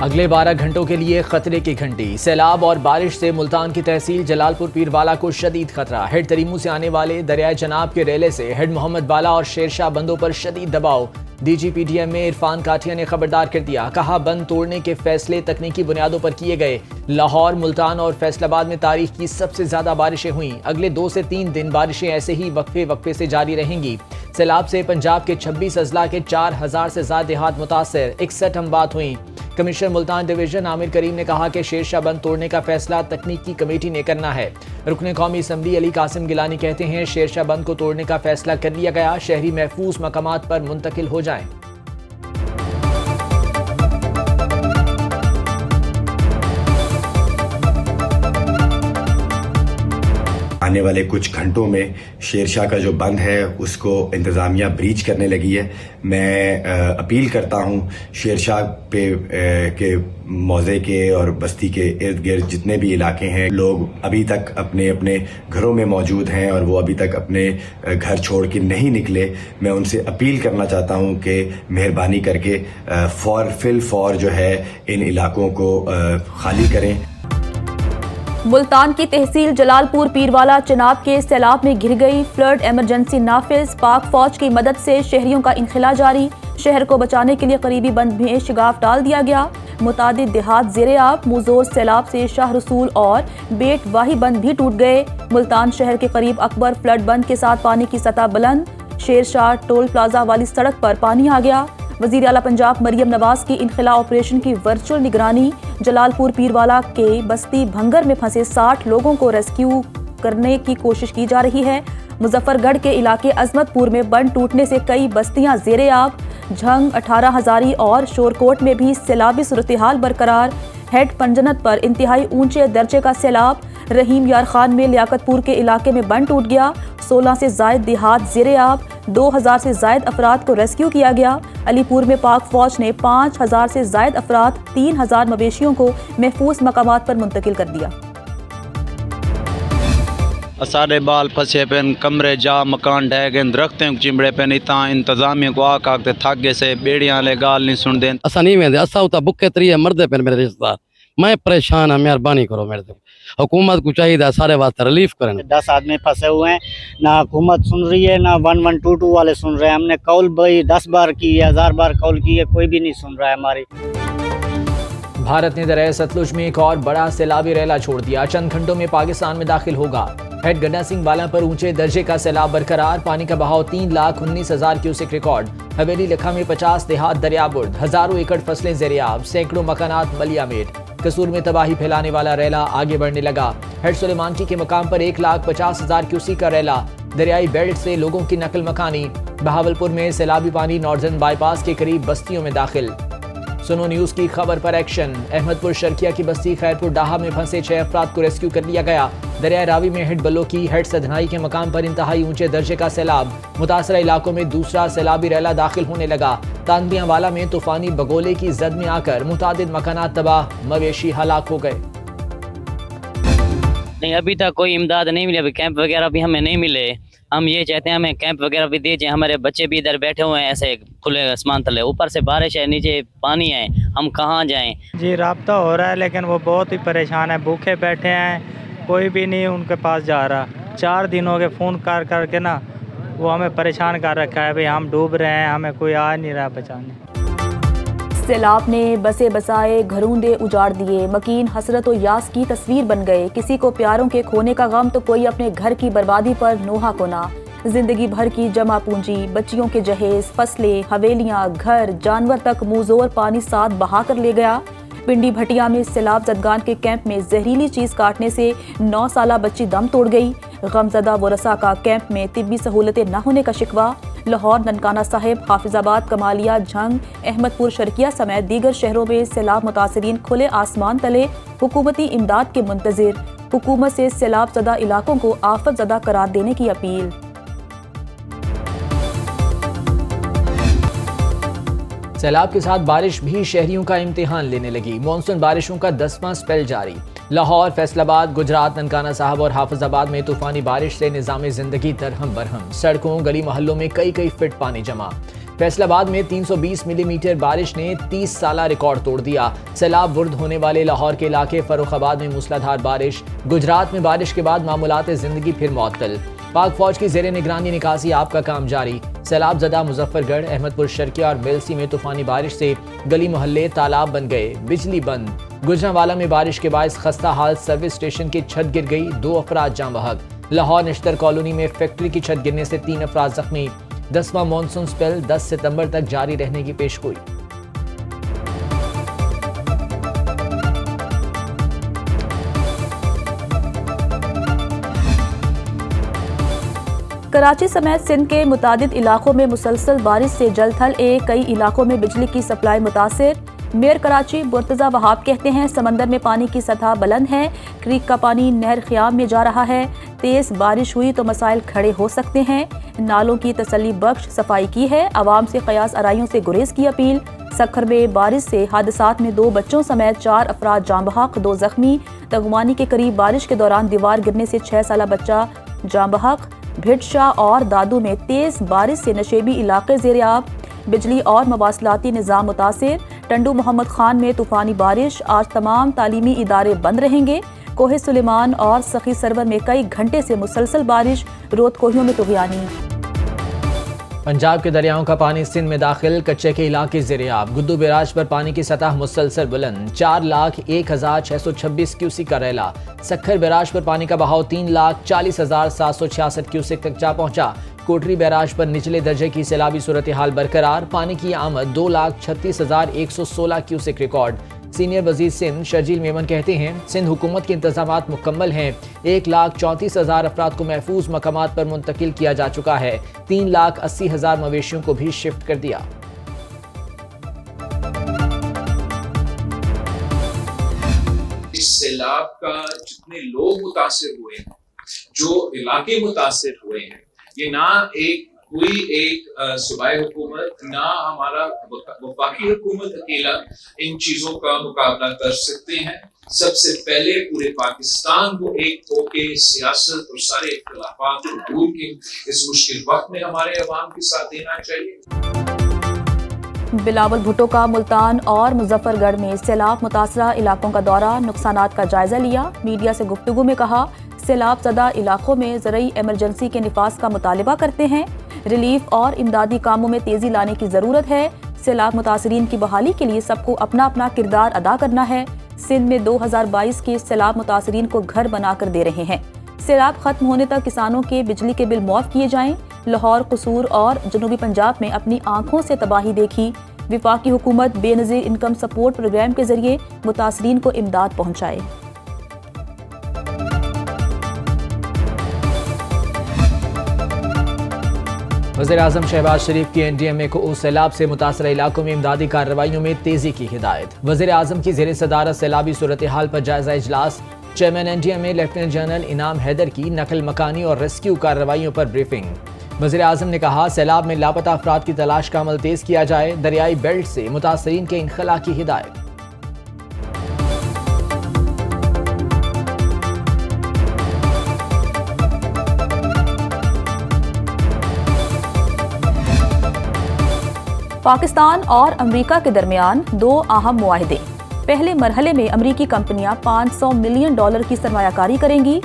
अगले 12 घंटों के लिए खतरे की घंटी। सैलाब और बारिश से मुल्तान की तहसील जलालपुर पीरवाला को शदीद खतरा। हेड तरीमू से आने वाले दरियाए जनाब के रेले से हेड मोहम्मद बाला और शेरशाह बंदों पर शदीद दबाव। DGPDM में इरफान काठिया ने खबरदार कर दिया, कहा बंद तोड़ने के फैसले तकनीकी बुनियादों पर किए गए। लाहौर, मुल्तान और फैसलाबाद में तारीख की सबसे ज्यादा बारिशें हुई। अगले 2 से 3 दिन बारिशें ऐसे ही वक्फे वक्फे से जारी रहेंगी। सैलाब से पंजाब के 26 अजला के 4000 से ज्यादा देहात मुतासर, 61 अमवात हुई। कमिश्नर मुल्तान डिवीजन आमिर करीम ने कहा कि शेरशाह बंद तोड़ने का फैसला तकनीकी कमेटी ने करना है। रुकने कौमी असम्बली अली कासिम गिलानी कहते हैं, शेरशाह बंद को तोड़ने का फैसला कर लिया गया, शहरी महफूज मकामात पर मुंतकिल हो जाएं। आने वाले कुछ घंटों में शेरशाह का जो बंद है उसको इंतज़ामिया ब्रीच करने लगी है। मैं अपील करता हूं शेरशाह पे के मौजे के और बस्ती के इर्द गिर्द जितने भी इलाके हैं, लोग अभी तक अपने अपने घरों में मौजूद हैं और वो अभी तक अपने घर छोड़ के नहीं निकले। मैं उनसे अपील करना चाहता हूं कि मेहरबानी करके फौर जो है इन इलाकों को खाली करें। मुल्तान की तहसील जलालपुर पीरवाला चिनाब के सैलाब में घिर गई। फ्लड इमरजेंसी नाफिज, पाक फौज की मदद से शहरियों का इनखिला जारी। शहर को बचाने के लिए करीबी बंद में शिगाफ डाल दिया गया। मुतादिद देहात ज़ेरे-आब। मुजोर सैलाब से शाह रसूल और बेट वाही बंद भी टूट गए। मुल्तान शहर के करीब अकबर फ्लड बंद के साथ पानी की सतह बुलंद। शेरशाह टोल प्लाजा वाली सड़क पर पानी आ गया। वज़ीर आला पंजाब मरियम नवाज की इनखिला ऑपरेशन की वर्चुअल निगरानी। जलालपुर पीरवाला के बस्ती भंगर में फंसे 60 लोगों को रेस्क्यू करने की कोशिश की जा रही है। मुजफ्फरगढ़ के इलाके अजमतपुर में बंद टूटने से कई बस्तियां ज़ेरे-आब। झंग, 18 हजारी और शोरकोट में भी सैलाबी सूरत-ए-हाल बरकरार। हेड पंजनत पर इंतहाई ऊंचे दर्जे का सैलाब। रहीम यार खान में लियाकतपुर के इलाके में बंद टूट गया। 16 से जायद देहात ज़ेरे-आब। 2000 से जायद अफराद को रेस्क्यू किया गया। अलीपुर में पाक फौज ने 5000 से जायद अफराद, 3000 मवेशियों को महफूज मकामात पर मुंतकिल कर दिया। सारे बाल फंसे पेन, कमरे जा मकान ढह गए, दरख्तें चिंबड़े पेन। इतना इंतजामिया को आक आकते थक गए से बेड़ियां ले गाल नहीं सुन दें। असा नहीं वेंदे, असा उता बुखे तरीए मरदे पेन मेरे रिश्तेदार। मैं परेशान हाँ, मेहरबानी करो मेरे से। हुकूमत को चाहिए सारे वास्ते रिलीफ करें। 10 आदमी फंसे हुए हैं, ना हुकूमत सुन रही है, ना 1122 वाले सुन रहे हैं। हमने कॉल भाई 10 बार की है, 1000 बार कॉल की है, कोई भी नहीं सुन रहा है हमारी। भारत ने दरिया सतलुज में एक और बड़ा सैलाबी रेला छोड़ दिया। चंद घंटों में पाकिस्तान में दाखिल होगा। हेड गड्डा सिंह बाला पर ऊंचे दर्जे का सैलाब बरकरार। पानी का बहाव 3,19,000 क्यूसेक रिकॉर्ड। हवेली लखा में 50 देहात दरियाबुर्द। हजारों एकड़ फसलें ज़ेरे-आब। सैकड़ों मकानात मलियामेट। कसूर में तबाही फैलाने वाला रेला आगे बढ़ने लगा। हेड सुलेमानकी के मकाम पर 1,50,000 क्यूसेक का रेला। दरियाई बेल्ट से लोगों की नकल मकानी। बहावलपुर में सैलाबी पानी नॉर्दर्न बाईपास के करीब बस्तियों में दाखिल। सुनो न्यूज की खबर पर एक्शन। अहमदपुर शर्किया की बस्ती खैरपुर डाहा में फंसे 6 अफराद को रेस्क्यू कर लिया गया। दरिया रावी में हेड बल्लो की हेड सधनाई के मकाम पर इंतहाई ऊंचे दर्जे का सैलाब। मुतासरा इलाकों में दूसरा सैलाबी रेला दाखिल होने लगा। तानबियां वाला में तूफानी बगोले की जद में आकर मुतादिद मकानात तबाह, मवेशी हलाक हो गए। नहीं, अभी तक कोई इमदाद नहीं मिली। अभी कैंप वगैरह भी हमें नहीं मिले। हम ये चाहते हैं हमें कैंप वगैरह भी दीजिए। हमारे बच्चे भी इधर बैठे हुए हैं ऐसे खुले आसमान तले, ऊपर से बारिश है, नीचे पानी है, हम कहाँ जाएं? जी राब्ता हो रहा है, लेकिन वो बहुत ही परेशान है, भूखे बैठे हैं, कोई भी नहीं उनके पास जा रहा। 4 दिन हो गए फ़ोन कर करके ना, वो हमें परेशान कर रखा है, भाई हम डूब रहे हैं, हमें कोई आ नहीं रहा बचाने। सैलाब ने बसे बसाए घरूंदे उजाड़ दिए। मकीन हसरत और यास की तस्वीर बन गए। किसी को प्यारों के खोने का गम तो कोई अपने घर की बर्बादी पर नोहा कोना। जिंदगी भर की जमा पूंजी, बच्चियों के जहेज, फसलें, हवेलियां, घर, जानवर तक मुंहजोर पानी साथ बहा कर ले गया। पिंडी भटिया में सैलाब जदगान के कैंप में जहरीली चीज काटने से 9 साला बच्ची दम तोड़ गई। गमजदा वरसा का कैंप में तिब्बी सहूलतें न होने का शिकवा। लाहौर, ननकाना साहिब, हाफिजाबाद, कमालिया, झंग, अहमदपुर शर्किया समेत दीगर शहरों में सैलाब मुतासरीन खुले आसमान तले हुकूमती इमदाद के मुंतजिर। हुकूमत से सैलाब ज़दा इलाकों को आफत ज़दा करार देने की अपील। सैलाब के साथ बारिश भी शहरियों का इम्तिहान लेने लगी। मानसून बारिशों का 10वां स्पेल जारी। लाहौर, फैसलाबाद, गुजरात, ननकाना साहब और हाफिजाबाद में तूफानी बारिश से निज़ाम जिंदगी दरहम बरहम। सड़कों, गली मोहल्लों में कई फीट पानी जमा। फैसलाबाद में 320 मिलीमीटर बारिश ने 30 साला रिकॉर्ड तोड़ दिया। सैलाब बुर्द होने वाले लाहौर के इलाके फर्रुखाबाद में मूसलाधार बारिश। गुजरात में बारिश के बाद मामूलात जिंदगी फिर मुअत्तल। पाक फौज की जेर निगरानी निकासी आप का काम जारी। सैलाब ज़दा मुजफ्फरगढ़, अहमदपुर शर्किया और मेलसी में तूफानी बारिश से गली मोहल्ले तालाब बन गए, बिजली बंद। गुजरांवाला में बारिश के बायस खस्ता हाल सर्विस स्टेशन की छत गिर गई, 2 अफराद जाँ बहक। लाहौर निश्तर कॉलोनी में फैक्ट्री की छत गिरने से 3 अफराद जख्मी। 10वां मॉनसून स्पेल 10 सितंबर तक जारी रहने की पेशगोई। कराची समेत सिंध के मुतादिद इलाकों में मुसलसल बारिश से जल थल कई इलाकों में बिजली की सप्लाई मुतासिर। मेयर कराची मुर्तज़ा वहाब कहते हैं समंदर में पानी की सतह बुलंद है, क्रीक का पानी नहर ख़ियाम में जा रहा है। तेज़ बारिश हुई तो मसाइल खड़े हो सकते हैं। नालों की तसल्ली बख्श सफाई की है। आवाम से क़यास आराइयों से गुरेज की अपील। सखर में बारिश से हादसात में 2 बच्चों समेत 4 अफराद जाँ बहक, 2 जख्मी। तगवानी के करीब बारिश के दौरान दीवार गिरने से 6 साला बच्चा जाँ बहक। भिटशाह और दादू में तेज़ बारिश से नशेबी इलाके ज़ेर-ए-आब। बिजली और मवासलाती निज़ाम मुतासिर। टंडू मोहम्मद खान में तूफानी बारिश। आज तमाम तालीमी इदारे बंद रहेंगे। कोहे सुलेमान और सखी सरवर में कई घंटे से मुसलसल बारिश। रोत कोहियों में तुग़यानी। पंजाब के दरियाओं का पानी सिंध में दाखिल, कच्चे के इलाके ज़ेर-ए-आब। गुद्दू बैराज पर पानी की सतह मुसलसल बुलंद, 4,01,626 क्यूसिक का रेला। सखर बैराज पर पानी का बहाव 3,40,766 क्यूसिक तक जा पहुंचा। कोटरी बैराज पर निचले दर्जे की सैलाबी सूरत हाल बरकरार। पानी की आमद 2,36,116 क्यूसिक रिकॉर्ड। सीनियर वजीर सिंध शर्जील मेमन कहते हैं सिंध हुकूमत के इंतजामात मुकम्मल हैं। 1,34,000 अफराद को महफूज मकामात पर मुंतकिल किया जा चुका है। 3,80,000 मवेशियों को भी शिफ्ट कर दिया। इस सैलाब का जितने लोग मुतासिर हुए हैं, जो इलाके मुतासिर हुए हैं, ये ना कोई एक सूबाई हुकूमत ना हमारा वफाकी हुकूमत अकेला इन चीजों का मुकाबला कर सकते हैं। सबसे पहले पूरे पाकिस्तान को एक होके सियासत और सारे इख्तिलाफात को दूर के इस मुश्किल वक्त में हमारे अवाम के साथ देना चाहिए। बिलावल भुट्टो का मुल्तान और मुजफ्फरगढ़ में सैलाब मुतासरा इलाकों का दौरा, नुकसानात का जायजा लिया। मीडिया से गुफ्तगू में कहा सैलाब ज़दा इलाकों में ज़रूरी एमरजेंसी के निफाज का मुतालबा करते हैं। रिलीफ और इमदादी कामों में तेज़ी लाने की ज़रूरत है। सैलाब मुतासरीन की बहाली के लिए सबको अपना अपना किरदार अदा करना है। सिंध में 2022 के सैलाब मुतासरीन को घर बनाकर दे रहे हैं। सैलाब खत्म होने तक किसानों के बिजली के बिल मुआफ़ किए जाएं। लाहौर, कसूर और जनूबी पंजाब में अपनी आंखों से तबाही देखी। वफाकी हुकूमत बेनज़ीर इनकम सपोर्ट प्रोग्राम के जरिए मुतासरीन को इमदाद पहुँचाए। वज़ीर-ए-आज़म शहबाज शरीफ की NDMA को सैलाब से मुतासरा इलाकों में इमदादी कार्रवाइयों में तेजी की हिदायत। वज़ीर-ए-आज़म की ज़ेर सदारत सैलाबी सूरत हाल पर जायजा इजलास। चेयरमैन NDMA लेफ्टिनेंट जनरल इनाम हैदर की नकल मकानी और रेस्क्यू कार्रवाइयों पर ब्रीफिंग। वज़ीर-ए-आज़म ने कहा सैलाब में लापता अफराद की तलाश का अमल तेज किया जाए। दरियाई बेल्ट से मुतासरीन के इनखला की हिदायत। पाकिस्तान और अमेरिका के दरमियान 2 अहम मुआहदे। पहले मरहले में अमेरिकी कंपनियां $500 मिलियन की सरमायाकारी करेंगी।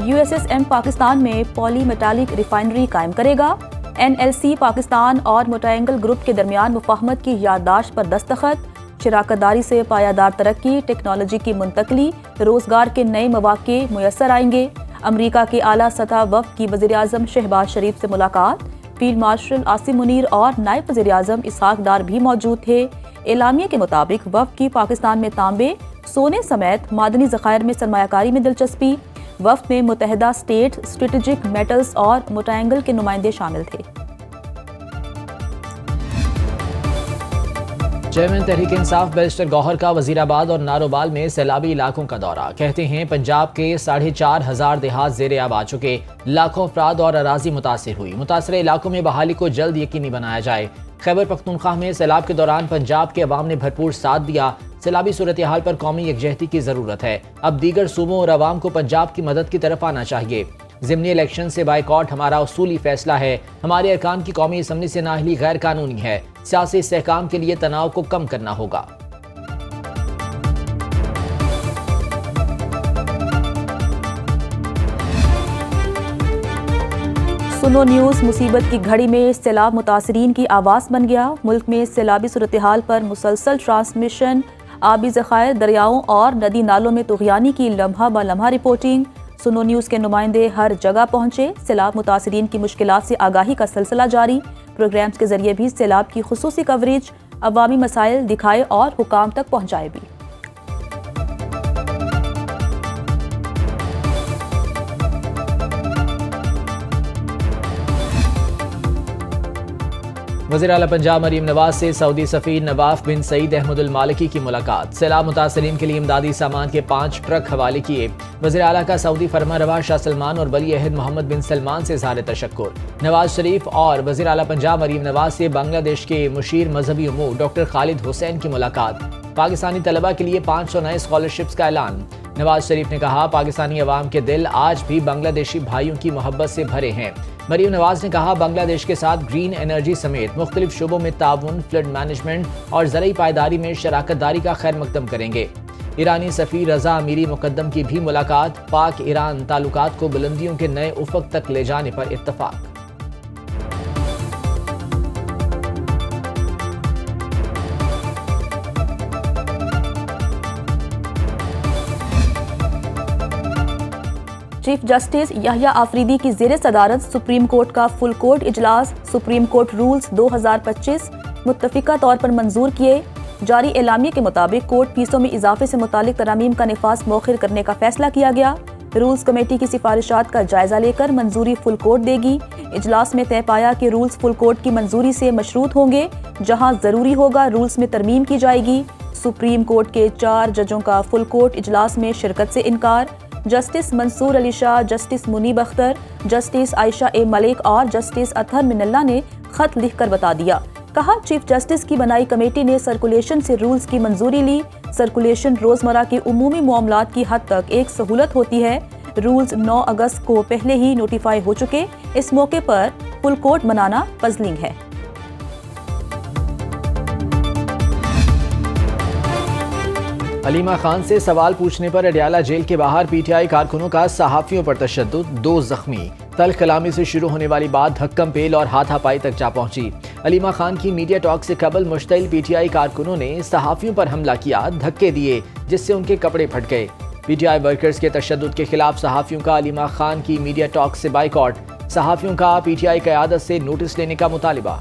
USSM पाकिस्तान में पॉली मेटालिक रिफाइनरी कायम करेगा। NLC पाकिस्तान और मोटाएंगल ग्रुप के दरमियान मुफाहमत की याददाश्त पर दस्तखत। शराकतदारी से पायादार तरक्की, टेक्नोलॉजी की मुंतकली, रोजगार के नए मौके मुयसर आएंगे। अमेरिका के आला सतह वफ़द की वज़ीर-ए-आज़म शहबाज शरीफ से मुलाकात। फील्ड मार्शल आसिम मुनीर और नायब वज़ीर-ए-आज़म इसहाक डार भी मौजूद थे। एलामिया के मुताबिक वफ़द की पाकिस्तान में तांबे, सोने समेत मादनी ज़खायर में सरमायाकारी में दिलचस्पी। वफ़द में मुत्तहिदा स्टेट, स्ट्रेटेजिक मेटल्स और मोटाएंगल के नुमाइंदे शामिल थे। चेयरमैन तहरीक इंसाफ बैरिस्टर गौहर का वजीराबाद और नारोबाल में सैलाबी इलाकों का दौरा। कहते हैं पंजाब के 4,500 देहात ज़ेर-ए-आब आ चुके, लाखों अफराद और अराजी मुतासिर हुई। मुतासर इलाकों में बहाली को जल्द यकीनी बनाया जाए। खैबर पख्तूनख्वा में सैलाब के दौरान पंजाब के अवाम ने भरपूर साथ दिया। सैलाबी सूरत हाल पर कौमी यकजहती की ज़रूरत है। अब दीगर सूबों और अवाम को पंजाब की मदद की तरफ आना चाहिए। ज़िमनी इलेक्शन से बाइकॉट हमारा उसूली फैसला है। हमारे अरकान की कौमी असम्बली से नाअहली गैर कानूनी है। सियासी इस्तेहकाम के लिए तनाव को कम करना होगा। सुनो न्यूज़ मुसीबत की घड़ी में सैलाब मुतासरीन की आवाज़ बन गया। मुल्क में सैलाबी सूरत हाल पर मुसलसल ट्रांसमिशन, आबी ज़खायर, दरियाओं और नदी नालों में तुग़यानी की लम्हा ब लम्हा रिपोर्टिंग। सुनो न्यूज़ के नुमाइंदे हर जगह पहुँचे। सैलाब मुतासरीन की मुश्किलात से आगाही का सिलसिला जारी। प्रोग्राम्स के जरिए भी सैलाब की खुसूसी कवरेज, अवामी मसाइल दिखाए और हुकाम तक पहुँचाए भी। वज़ीर आला पंजाब मरीम नवाज से सऊदी सफ़ीर नवाफ बिन सईद अहमद अल मालिकी की मुलाकात। सैलाब मुतासरीन के लिए इमदादी सामान के 5 ट्रक हवाले किए। वज़ीर आला का सऊदी फरमानरवा शाह सलमान और वली अहद मोहम्मद बिन सलमान से इज़हार तशक्कुर। नवाज शरीफ और वज़ीर आला पंजाब मरीम नवाज से बांग्लादेश के मुशीर मजहबी उमूर डॉक्टर खालिद हुसैन की मुलाकात। पाकिस्तानी तलबा के लिए 500 नए स्कॉलरशिप्स का ऐलान। नवाज शरीफ ने कहा, पाकिस्तानी अवाम के दिल आज भी बांग्लादेशी भाइयों की मोहब्बत से भरे हैं। मरीम नवाज ने कहा, बांग्लादेश के साथ ग्रीन एनर्जी समेत मुख्तलिफ शोबों में ताउन, फ्लड मैनेजमेंट और ज़रई पायदारी में शराकत दारी का खैर मकदम करेंगे। ईरानी सफ़ीर रज़ा अमीरी मुकद्दम की भी मुलाकात। पाक ईरान ताल्लुकात को बुलंदियों के नए उफ़क़ तक ले जाने पर इत्तफ़ाक़। चीफ जस्टिस याहिया आफरीदी की ज़ेर सदारत सुप्रीम कोर्ट का फुल कोर्ट इजलास। सुप्रीम कोर्ट रूल्स 2025 मुत्तफ़िका तौर पर मंजूर किए। जारी एलामिया के मुताबिक कोर्ट फीसों में इजाफे से मुतालिक तरामीम का निफाज मौखिर करने का फैसला किया गया। रूल्स कमेटी की सिफारिशात का जायजा लेकर मंजूरी फुल कोर्ट देगी। इजलास में तय पाया कि रूल्स फुल कोर्ट की मंजूरी से मशरूत होंगे। जहां ज़रूरी होगा रूल्स में तरमीम की जाएगी। सुप्रीम कोर्ट के 4 जजों का फुल कोर्ट इजलास में शिरकत से इनकार। Justice Mansoor Ali Shah, justice Munib Akhtar, justice Ayesha A Malik और जस्टिस अतहर मिनल्ला ने खत लिखकर बता दिया। कहा, चीफ जस्टिस की बनाई कमेटी ने सर्कुलेशन से रूल्स की मंजूरी ली। सर्कुलेशन रोजमर्रा के उमूमी मामलात की हद तक एक सहूलत होती है। रूल्स 9 अगस्त को पहले ही नोटिफाई हो चुके। इस मौके पर फुल कोर्ट मनाना पजलिंग है। अलीमा खान से सवाल पूछने पर अडयाला जेल के बाहर पीटीआई कारकुनों का सहाफियों पर तशद्दुद, 2 जख्मी। तल्ख कलामी से शुरू होने वाली बात धक्कम पेल और हाथापाई तक जा पहुंची। अलीमा खान की मीडिया टॉक से कबल मुश्तइल पीटीआई कारकुनों ने सहाफियों पर हमला किया, धक्के दिए, जिससे उनके कपड़े फट गए। पीटीआई वर्कर्स के तशद्दुद के खिलाफ सहाफियों का अलीमा खान की मीडिया टॉक से बाइकॉट। सहाफियों का पीटीआई क़यादत से नोटिस लेने का मुतालिबा।